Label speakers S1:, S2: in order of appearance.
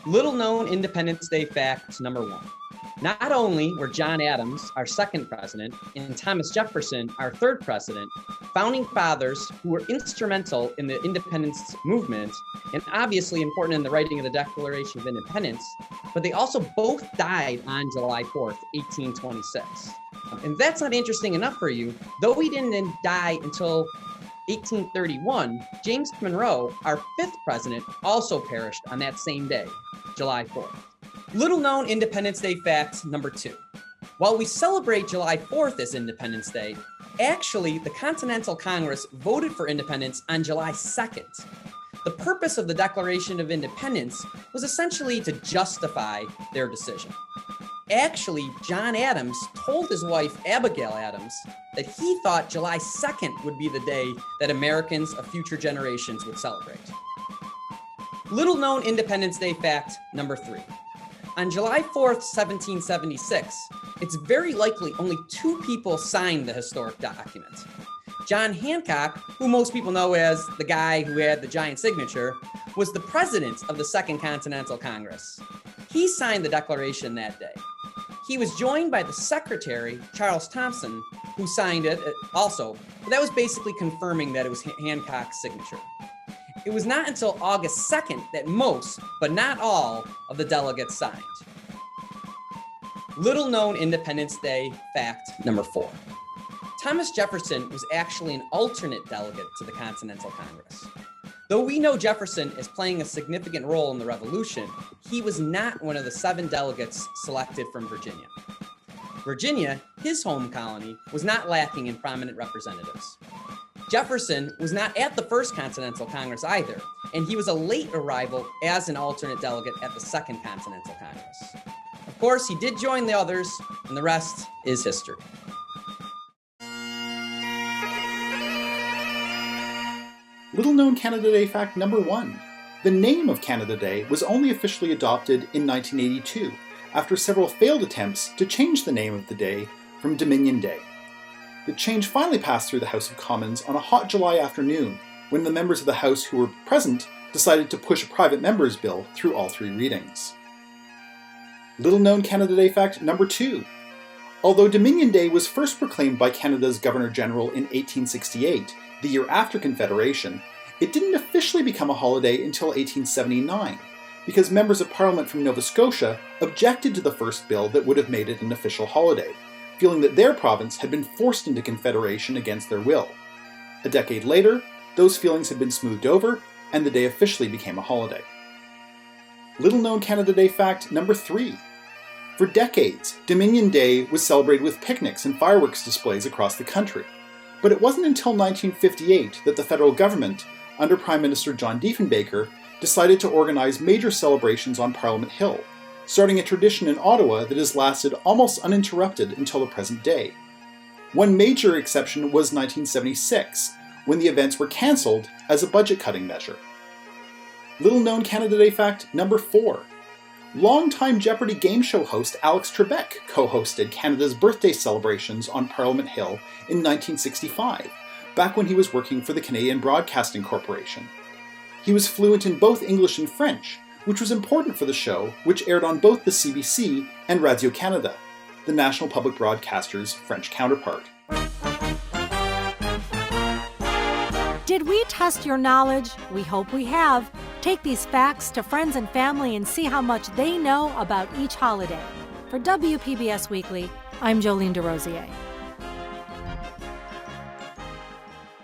S1: Little known Independence Day fact number 1. Not only were John Adams our second president and Thomas Jefferson our third president, founding fathers who were instrumental in the independence movement and obviously important in the writing of the Declaration of Independence, but they also both died on July 4th, 1826. And that's not interesting enough for you. Though he didn't die until 1831, James Monroe, our fifth president, also perished on that same day, July 4th. Little known Independence Day fact number 2. While we celebrate July 4th as Independence Day, actually the Continental Congress voted for independence on July 2nd. The purpose of the Declaration of Independence was essentially to justify their decision. Actually, John Adams told his wife, Abigail Adams, that he thought July 2nd would be the day that Americans of future generations would celebrate. Little known Independence Day fact number 3. On July 4th, 1776, it's very likely only 2 people signed the historic document. John Hancock, who most people know as the guy who had the giant signature, was the president of the Second Continental Congress. He signed the Declaration that day. He was joined by the secretary, Charles Thompson, who signed it also, but that was basically confirming that it was Hancock's signature. It was not until August 2nd that most, but not all, of the delegates signed. Little known Independence Day fact number 4. Thomas Jefferson was actually an alternate delegate to the Continental Congress. Though we know Jefferson as playing a significant role in the Revolution, he was not one of the 7 delegates selected from Virginia. Virginia, his home colony, was not lacking in prominent representatives. Jefferson was not at the First Continental Congress either, and he was a late arrival as an alternate delegate at the Second Continental Congress. Of course, he did join the others, and the rest is history.
S2: Little known Canada Day fact number 1. The name of Canada Day was only officially adopted in 1982, after several failed attempts to change the name of the day from Dominion Day. The change finally passed through the House of Commons on a hot July afternoon, when the members of the House who were present decided to push a private member's bill through all 3 readings. Little known Canada Day fact number 2. Although Dominion Day was first proclaimed by Canada's Governor-General in 1868, the year after Confederation, it didn't officially become a holiday until 1879, because members of Parliament from Nova Scotia objected to the first bill that would have made it an official holiday, feeling that their province had been forced into Confederation against their will. A decade later, those feelings had been smoothed over, and the day officially became a holiday. Little known Canada Day fact number 3. For decades, Dominion Day was celebrated with picnics and fireworks displays across the country. But it wasn't until 1958 that the federal government, under Prime Minister John Diefenbaker, decided to organize major celebrations on Parliament Hill, starting a tradition in Ottawa that has lasted almost uninterrupted until the present day. One major exception was 1976, when the events were cancelled as a budget-cutting measure. Little known Canada Day fact number 4. Longtime Jeopardy game show host Alex Trebek co-hosted Canada's birthday celebrations on Parliament Hill in 1965, back when he was working for the Canadian Broadcasting Corporation. He was fluent in both English and French, which was important for the show, which aired on both the CBC and Radio-Canada, the national public broadcaster's French counterpart.
S3: Did we test your knowledge? We hope we have. Take these facts to friends and family and see how much they know about each holiday. For WPBS Weekly, I'm Jolene DeRosier.